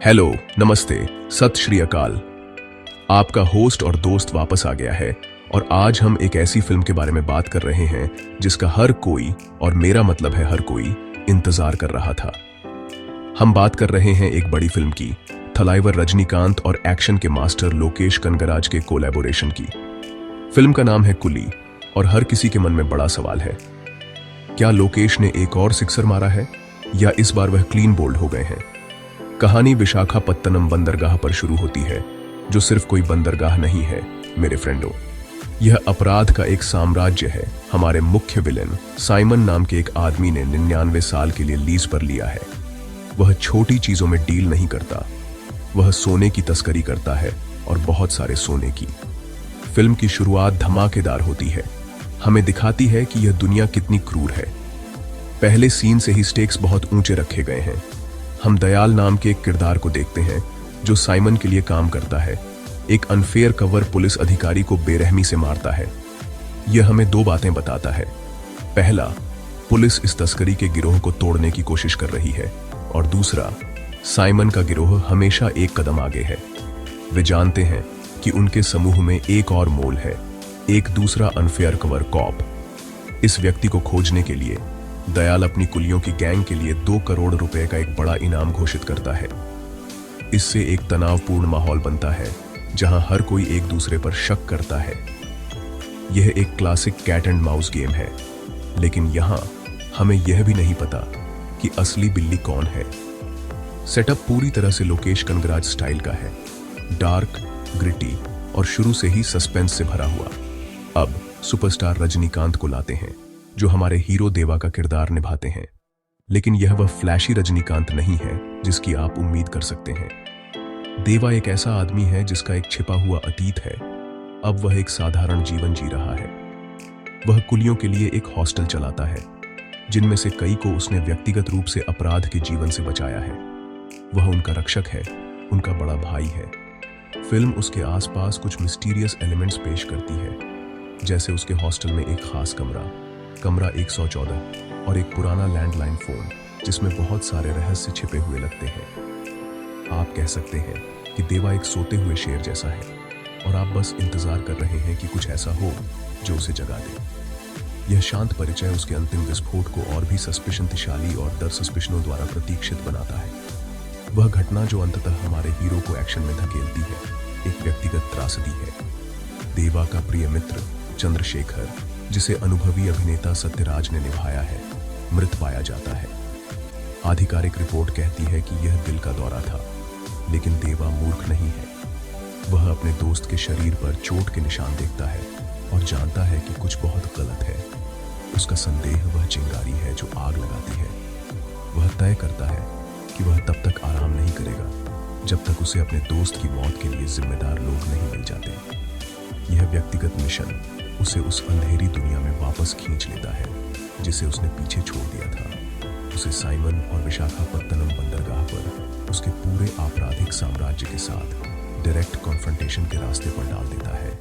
Hello, नमस्ते, सत श्री अकाल। आपका होस्ट और दोस्त वापस आ गया है और आज हम एक ऐसी फिल्म के बारे में बात कर रहे हैं जिसका हर कोई, और मेरा मतलब है हर कोई, इंतजार कर रहा था। हम बात कर रहे हैं एक बड़ी फिल्म की, थलाइवर रजनीकांत और एक्शन के मास्टर लोकेश कनगराज के कोलैबोरेशन की। फिल्म का नाम है कुली और हर किसी के मन में बड़ा सवाल है, क्या लोकेश ने एक और सिक्सर मारा है या इस बार वह क्लीन बोल्ड हो गए हैं। कहानी विशाखापत्तनम बंदरगाह पर शुरू होती है, जो सिर्फ कोई बंदरगाह नहीं है मेरे फ्रेंडों। यह अपराध का एक साम्राज्य है। हमारे मुख्य विलेन साइमन नाम के एक आदमी ने 99 साल के लिए लीज पर लिया है। वह छोटी चीजों में डील नहीं करता, वह सोने की तस्करी करता है, और बहुत सारे सोने की। फिल्म की शुरुआत धमाकेदार होती है, हमें दिखाती है कि यह दुनिया कितनी क्रूर है। पहले सीन से ही स्टेक्स बहुत ऊंचे रखे गए हैं। हम दयाल नाम के एक किरदार को देखते हैं जो साइमन के लिए काम करता है। एक अनफेयर कवर पुलिस अधिकारी को बेरहमी से मारता है। यह हमें दो बातें बताता है। पहला, पुलिस इस तस्करी के गिरोह को तोड़ने की कोशिश कर रही है, और दूसरा, साइमन का गिरोह हमेशा एक कदम आगे है। वे जानते हैं कि उनके समूह में एक और मोल है, एक दूसरा अनफेयर कवर कॉप। इस व्यक्ति को खोजने के लिए दयाल अपनी कुलियों की गैंग के लिए 2 करोड़ रुपए का एक बड़ा इनाम घोषित करता है। इससे एक तनावपूर्ण माहौल बनता है जहां हर कोई एक दूसरे पर शक करता है। यह एक classic cat and mouse game है, लेकिन यहां हमें यह भी नहीं पता कि असली बिल्ली कौन है। सेटअप पूरी तरह से लोकेश कनगराज स्टाइल का है, डार्क, ग्रिटी और शुरू से ही सस्पेंस से भरा हुआ। अब सुपरस्टार रजनीकांत को लाते हैं, जो हमारे हीरो देवा का किरदार निभाते हैं। लेकिन यह वह फ्लैशी रजनीकांत नहीं है जिसकी आप उम्मीद कर सकते हैं। देवा एक ऐसा आदमी है जिसका एक छिपा हुआ अतीत है। अब वह एक साधारण जीवन जी रहा है। वह कुलियों के लिए एक हॉस्टल चलाता है, जिनमें से कई को उसने व्यक्तिगत रूप से अपराध के जीवन से बचाया है। वह उनका रक्षक है, उनका बड़ा भाई है। फिल्म उसके आसपास कुछ मिस्टीरियस एलिमेंट्स पेश करती है, जैसे उसके हॉस्टल में एक खास कमरा 114 और एक पुराना लैंडलाइन फोन जिसमें बहुत सारे रहस्य छिपे हुए लगते हैं। आप कह सकते हैं कि देवा एक सोते हुए शेर जैसा है और आप बस इंतजार कर रहे हैं कि कुछ ऐसा हो जो उसे जगा दे। यह शांत परिचय उसके अंतिम विस्फोट को और भी सस्पिशनतिशाली और डर सस्पिशनों द्वारा प्रतीक्षित बनाता है। वह घटना जो अंततः हमारे हीरो को एक्शन में धकेलती है, एक व्यक्तिगत त्रासदी है। देवा का प्रिय मित्र चंद्रशेखर, जिसे अनुभवी अभिनेता सत्यराज ने निभाया है, मृत पाया जाता है। आधिकारिक रिपोर्ट कहती है कि यह दिल का दौरा था, लेकिन देवा मूर्ख नहीं है। वह अपने दोस्त के शरीर पर चोट के निशान देखता है और जानता है कि कुछ बहुत गलत है। उसका संदेह वह चिंगारी है जो आग लगाती है। वह तय करता है कि वह तब तक आराम नहीं करेगा जब तक उसे अपने दोस्त की मौत के लिए जिम्मेदार लोग नहीं मिल जाते। यह व्यक्तिगत मिशन उसे उस अंधेरी दुनिया में वापस खींच लेता है जिसे उसने पीछे छोड़ दिया था। उसे साइमन और विशाखापत्तनम बंदरगाह पर उसके पूरे आपराधिक साम्राज्य के साथ डायरेक्ट कॉन्फ्रंटेशन के रास्ते पर डाल देता है।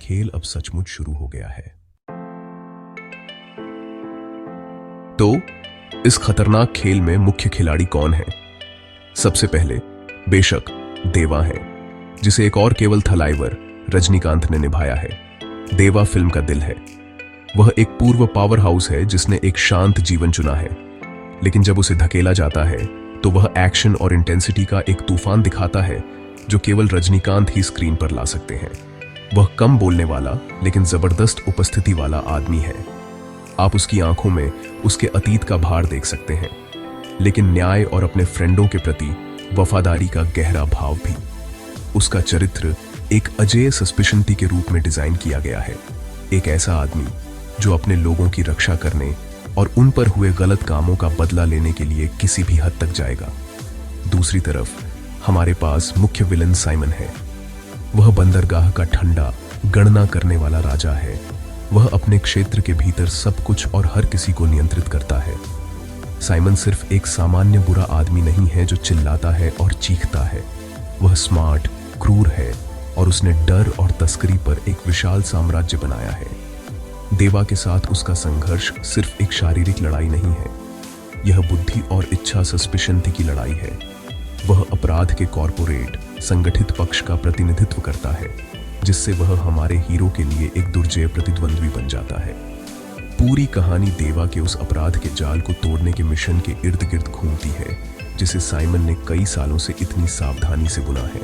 खेल अब सचमुच शुरू हो गया है। तो इस खतरनाक खेल में मुख्य खिलाड़ी कौन है? सबसे पहले बेशक देवा है, जिसे एक और केवल थलाइवर रजनीकांत ने निभाया है। देवा फिल्म का दिल है। वह एक पूर्व पावर हाउस है जिसने एक शांत जीवन चुना है, लेकिन जब उसे धकेला जाता है तो वह एक्शन और इंटेंसिटी का एक तूफान दिखाता है जो केवल रजनीकांत ही स्क्रीन पर ला सकते हैं। वह कम बोलने वाला लेकिन जबरदस्त उपस्थिति वाला आदमी है। आप उसकी आंखों में उसके अतीत का भार देख सकते हैं, लेकिन न्याय और अपने फ्रेंडों के प्रति वफादारी का गहरा भाव भी। उसका चरित्र एक अजेय सस्पिशंती के रूप में डिजाइन किया गया है। एक ऐसा आदमी जो अपने लोगों की रक्षा करने और उन पर हुए गलत कामों का बदला लेने के लिए किसी भी हद तक जाएगा। दूसरी तरफ हमारे पास मुख्य विलन साइमन है। वह बंदरगाह का ठंडा, गणना करने वाला राजा है। वह अपने क्षेत्र के भीतर सब कुछ और हर किसी को नियंत्रित करता है। साइमन सिर्फ एक सामान्य बुरा आदमी नहीं है जो चिल्लाता है और चीखता है। वह स्मार्ट, क्रूर है और उसने डर और तस्करी पर एक विशाल साम्राज्य बनाया है। देवा के साथ उसका संघर्ष सिर्फ एक शारीरिक लड़ाई नहीं है, यह बुद्धि और इच्छा सस्पिशंती की लड़ाई है। वह अपराध के कॉरपोरेट संगठित पक्ष का प्रतिनिधित्व करता है, जिससे वह हमारे हीरो के लिए एक दुर्जय प्रतिद्वंद्वी बन जाता है। पूरी कहानी देवा के उस अपराध के जाल को तोड़ने के मिशन के इर्द गिर्द घूमती है, जिसे साइमन ने कई सालों से इतनी सावधानी से बुना है।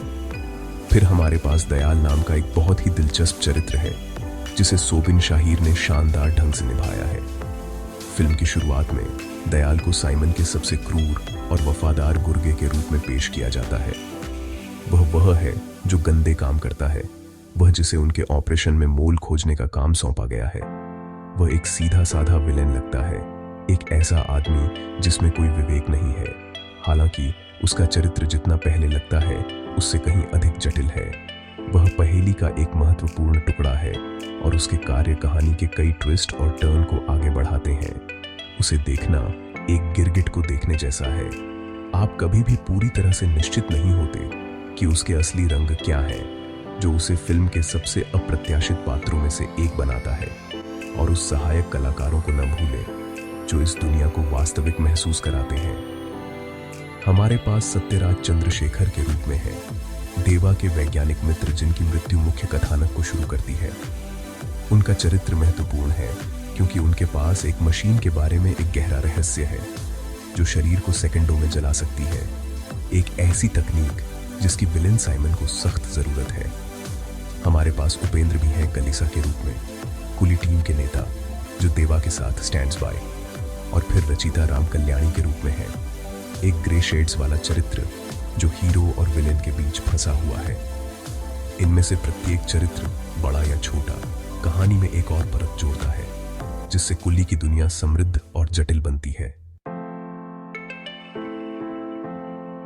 फिर हमारे पास दयाल नाम का एक बहुत ही दिलचस्प चरित्र है, जिसे सोबिन शाहिर ने शानदार ढंग से निभाया है। फिल्म की शुरुआत में दयाल को साइमन के सबसे क्रूर और वफादार गुर्गे के रूप में पेश किया जाता है। वह है जो गंदे काम करता है, वह जिसे उनके ऑपरेशन में मोल खोजने का काम सौंपा गया है। वह एक सीधा साधा विलेन लगता है, एक ऐसा आदमी जिसमें कोई विवेक नहीं है। हालांकि उसका चरित्र जितना पहले लगता है उससे कहीं अधिक जटिल है। वह पहेली का एक महत्वपूर्ण टुकड़ा है और उसके कार्य कहानी के कई ट्विस्ट और टर्न को आगे बढ़ाते हैं। उसे देखना एक गिरगिट को देखने जैसा है। आप कभी भी पूरी तरह से निश्चित नहीं होते कि उसके असली रंग क्या है, जो उसे फिल्म के सबसे अप्रत्याशित पात्रों में से एक बनाता है। और उस सहायक कलाकारों को न भूलें जो इस दुनिया को वास्तविक महसूस कराते हैं। हमारे पास सत्यराज चंद्रशेखर के रूप में है, देवा के वैज्ञानिक मित्र जिनकी मृत्यु मुख्य कथानक को शुरू करती है। उनका चरित्र महत्वपूर्ण है क्योंकि उनके पास एक मशीन के बारे में एक गहरा रहस्य है जो शरीर को सेकंडों में जला सकती है। एक ऐसी तकनीक जिसकी विलेन साइमन को सख्त जरूरत है। हमारे पास उपेंद्र भी है कलिसा के रूप में, कुली टीम के नेता जो देवा के साथ स्टैंड्स बाय। और फिर रचिता राम कल्याणी के रूप में है, एक ग्रे शेड्स वाला चरित्र जो हीरो और विलेन के बीच फंसा हुआ है। इनमें से प्रत्येक चरित्र, बड़ा या छोटा, कहानी में एक और परत जोड़ता है, जिससे कुली की दुनिया समृद्ध और जटिल बनती है।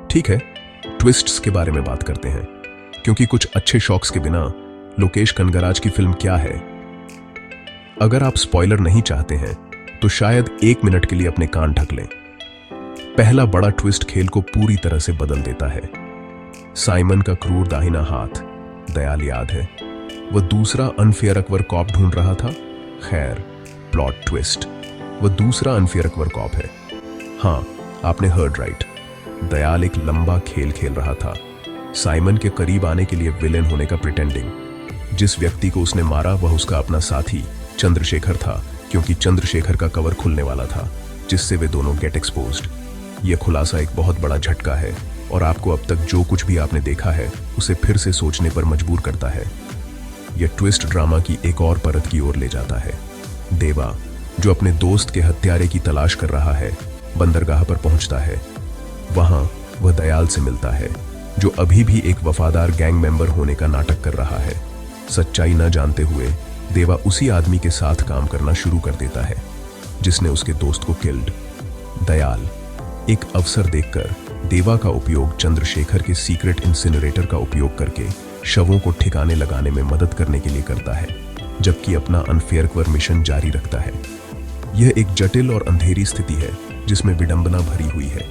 ठीक है, ट्विस्ट्स के बारे में बात करते हैं, क्योंकि कुछ अच्छे शॉक्स के बिना लोकेश कनगराज की फिल्म क्या है। अगर आप स्पॉइलर नहीं चाहते हैं तो शायद 1 मिनट के लिए अपने कान ढक लें। पहला बड़ा ट्विस्ट खेल को पूरी तरह से बदल देता है। साइमन का क्रूर दाहिना हाथ दयाल याद है, वह दूसरा अनफेयर अकबर कॉप ढूंढ रहा था। खैर, प्लॉट ट्विस्ट, वह दूसरा अनफेयर अकबर कॉप है। हाँ, आपने हर्ड राइट, दयाल एक लंबा खेल खेल रहा था, साइमन के करीब आने के लिए विलेन होने का प्रिटेंडिंग। जिस व्यक्ति को उसने मारा वह उसका अपना साथी चंद्रशेखर था, क्योंकि चंद्रशेखर का कवर खुलने वाला था, जिससे वे दोनों गेट एक्सपोज्ड। यह खुलासा एक बहुत बड़ा झटका है और आपको अब तक जो कुछ भी आपने देखा है उसे फिर से सोचने पर मजबूर करता है। यह ट्विस्ट ड्रामा की एक और परत की ओर ले जाता है। देवा, जो अपने दोस्त के हत्यारे की तलाश कर रहा है, बंदरगाह पर पहुंचता है। वहां वह दयाल से मिलता है, जो अभी भी एक वफादार गैंग मेंबर होने का नाटक कर रहा है। सच्चाई न जानते हुए देवा उसी आदमी के साथ काम करना शुरू कर देता है जिसने उसके दोस्त को किल्ड। दयाल एक अवसर देखकर देवा का उपयोग चंद्रशेखर के सीक्रेट इंसिनरेटर का उपयोग करके शवों को ठिकाने लगाने में मदद करने के लिए करता है, जबकि अपना अनफेयर अकबर मिशन जारी रखता है। यह एक जटिल और अंधेरी स्थिति है जिसमें विडंबना भरी हुई है।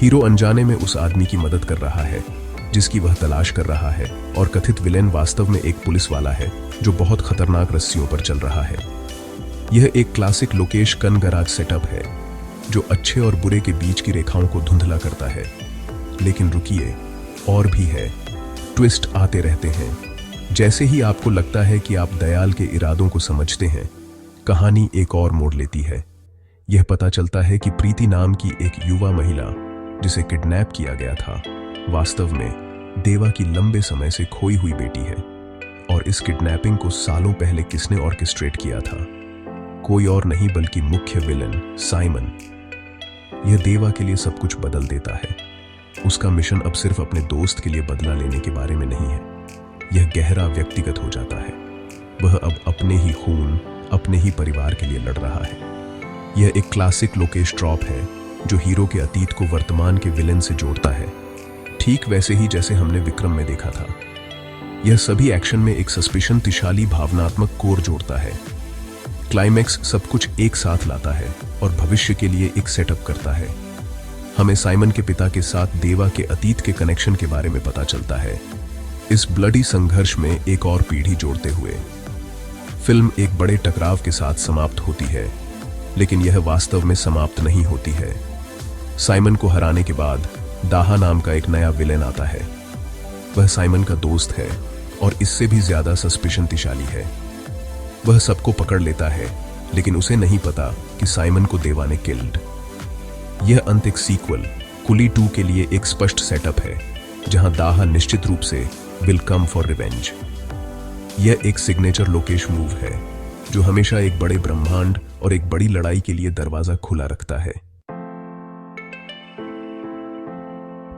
हीरो अनजाने में उस आदमी की मदद कर रहा है जिसकी वह तलाश कर रहा है, और कथित विलेन वास्तव में एक पुलिस वाला है जो बहुत खतरनाक रस्सियों पर चल रहा है। यह एक क्लासिक लोकेश कनगराज सेटअप है जो अच्छे और बुरे के बीच की रेखाओं को धुंधला करता है। लेकिन रुकिए, और भी है। ट्विस्ट आते रहते हैं। जैसे ही आपको लगता है कि आप दयाल के इरादों को समझते हैं, कहानी एक और मोड़ लेती है। यह पता चलता है कि प्रीति नाम की एक युवा महिला जिसे किडनैप किया गया था, वास्तव में देवा की लंबे समय से खोई हुई बेटी है। और इस किडनैपिंग को सालों पहले किसने ऑर्केस्ट्रेट किया था? कोई और नहीं बल्कि मुख्य विलन साइमन। यह देवा के लिए सब कुछ बदल देता है। उसका मिशन अब सिर्फ अपने दोस्त के लिए बदला लेने के बारे में नहीं है, यह गहरा व्यक्तिगत हो जाता है। वह अब अपने ही खून, अपने ही परिवार के लिए लड़ रहा है। यह एक क्लासिक लोकेश ड्रॉप है जो हीरो के अतीत को वर्तमान के विलेन से जोड़ता है, ठीक वैसे ही जैसे हमने विक्रम में देखा था। यह सभी एक्शन में एक सस्पिशनतिशाली भावनात्मक कोर जोड़ता है। क्लाइमैक्स सब कुछ एक साथ लाता है और भविष्य के लिए एक सेटअप करता है। हमें साइमन के पिता के साथ देवा के अतीत के कनेक्शन के बारे में पता चलता है। इस ब्लडी संघर्ष में एक और पीढ़ी जोड़ते हुए फिल्म एक बड़े टकराव के साथ समाप्त होती है, लेकिन यह वास्तव में समाप्त नहीं होती है। साइमन को हराने के बाद दाहा नाम का एक नया विलेन आता है। वह साइमन का दोस्त है और इससे भी ज्यादा सस्पिशनतिशाली है। वह सबको पकड़ लेता है, लेकिन उसे नहीं पता कि साइमन को देवा ने किल्ड। यह अंत एक सीक्वल कुली 2 के लिए एक स्पष्ट सेटअप है, जहां दाहा निश्चित रूप से विल कम फॉर रिवेंज। यह एक सिग्नेचर लोकेश मूव है जो हमेशा एक बड़े ब्रह्मांड और एक बड़ी लड़ाई के लिए दरवाजा खुला रखता है।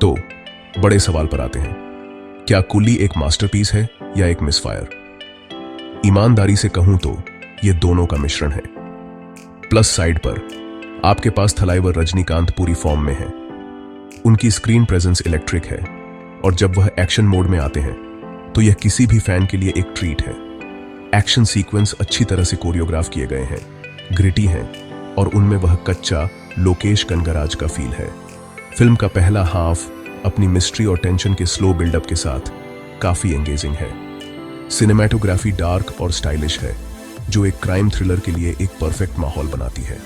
तो बड़े सवाल पर आते हैं, क्या कुली एक मास्टरपीस है या एक मिसफायर? ईमानदारी से कहूं तो यह दोनों का मिश्रण है। प्लस साइड पर आपके पास थलाइवर रजनीकांत पूरी फॉर्म में है। उनकी स्क्रीन प्रेजेंस इलेक्ट्रिक है और जब वह एक्शन मोड में आते हैं तो यह किसी भी फैन के लिए एक ट्रीट है। एक्शन सीक्वेंस अच्छी तरह से कोरियोग्राफ किए गए हैं, ग्रिटी हैं और उनमें वह कच्चा लोकेश कनगराज का फील है। फिल्म का पहला हाफ अपनी मिस्ट्री और टेंशन के स्लो बिल्डअप के साथ काफी एंगेजिंग है। सिनेमैटोग्राफी डार्क और स्टाइलिश है, जो एक क्राइम थ्रिलर के लिए एक परफेक्ट माहौल बनाती है।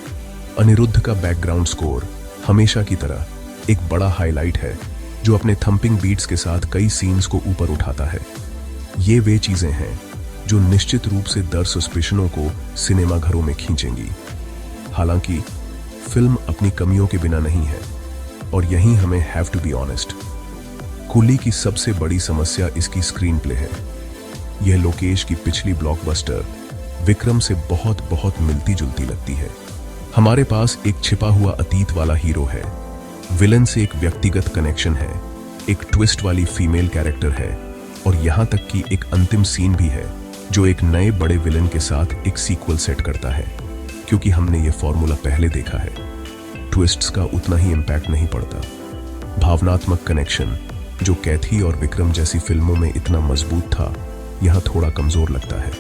अनिरुद्ध का बैकग्राउंड स्कोर हमेशा की तरह एक बड़ा हाईलाइट है, जो अपने थंपिंग बीट्स के साथ कई सीन्स को ऊपर उठाता है। ये वे चीजें हैं जो निश्चित रूप से दर सस्पेशनों को सिनेमा घरों में खींचेंगी। हालांकि फिल्म अपनी कमियों के बिना नहीं है, और यहीं हमें हैव टू बी ऑनेस्ट, कुली की सबसे बड़ी समस्या इसकी स्क्रीन प्ले है। यह लोकेश की पिछली ब्लॉकबस्टर विक्रम से बहुत बहुत मिलती जुलती लगती है। हमारे पास एक छिपा हुआ अतीत वाला हीरो है, विलन से एक व्यक्तिगत कनेक्शन है, एक ट्विस्ट वाली फीमेल कैरेक्टर है, और यहां तक कि एक अंतिम सीन भी है जो एक नए बड़े विलन के साथ एक सीक्वल सेट करता है। क्योंकि हमने ये फॉर्मूला पहले देखा है, ट्विस्ट्स का उतना ही इम्पैक्ट नहीं पड़ता। भावनात्मक कनेक्शन जो कैथी और विक्रम जैसी फिल्मों में इतना मजबूत था, यहां थोड़ा कमजोर लगता है।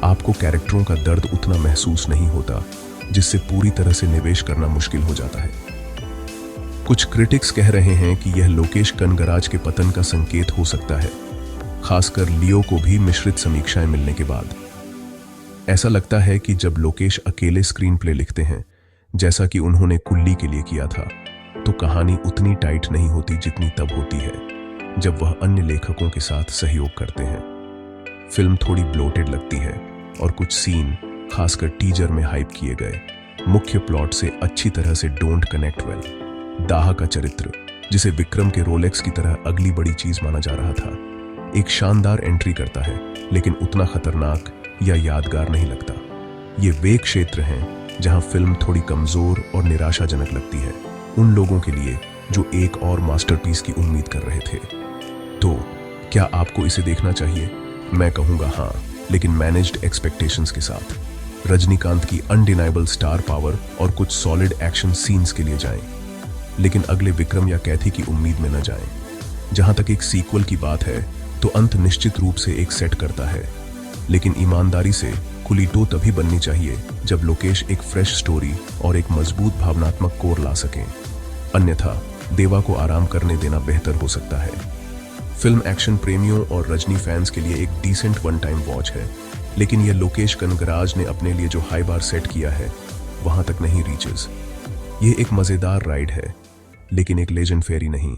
आपको कैरेक्टरों का दर्द उतना महसूस नहीं होता, जिससे पूरी तरह से निवेश करना मुश्किल हो जाता है। कुछ क्रिटिक्स कह रहे हैं कि यह लोकेश कनगराज के पतन का संकेत हो सकता है, खासकर लियो को भी मिश्रित समीक्षाएं मिलने के बाद। ऐसा लगता है कि जब लोकेश अकेले स्क्रीन प्ले लिखते हैं, जैसा कि उन्होंने कुल्ली के लिए किया था, तो कहानी उतनी टाइट नहीं होती जितनी तब होती है जब वह अन्य लेखकों के साथ सहयोग करते हैं। फिल्म थोड़ी ब्लोटेड लगती है और कुछ सीन, खासकर टीजर में हाइप किए गए, मुख्य प्लॉट से अच्छी तरह से डोंट कनेक्ट वेल। दाहा का चरित्र, जिसे विक्रम के रोलेक्स की तरह अगली बड़ी चीज माना जा रहा था, एक शानदार एंट्री करता है, लेकिन उतना खतरनाक या यादगार नहीं लगता। ये वे क्षेत्र हैं जहां फिल्म थोड़ी कमजोर और निराशाजनक लगती है उन लोगों के लिए जो एक और मास्टरपीस की उम्मीद कर रहे थे। तो क्या आपको इसे देखना चाहिए? मैं कहूंगा हाँ, लेकिन मैनेज्ड एक्सपेक्टेशंस के साथ। रजनीकांत की अनडिनाइबल स्टार पावर और कुछ सॉलिड एक्शन सीन्स के लिए जाएं, लेकिन अगले विक्रम या कैथी की उम्मीद में न जाएं। जहां तक एक सीक्वल की बात है, तो अंत निश्चित रूप से एक सेट करता है, लेकिन ईमानदारी से कुली 2 तभी बननी चाहिए जब लोकेश एक फ्रेश स्टोरी और एक मजबूत भावनात्मक कोर ला सकें। अन्यथा देवा को आराम करने देना बेहतर हो सकता है। फिल्म एक्शन प्रेमियों और रजनी फैंस के लिए एक डिसेंट वन टाइम वॉच है, लेकिन यह लोकेश कनगराज ने अपने लिए जो हाई बार सेट किया है, वहां तक नहीं रीचेस। यह एक मजेदार राइड है, लेकिन एक लेजेंड फेरी नहीं।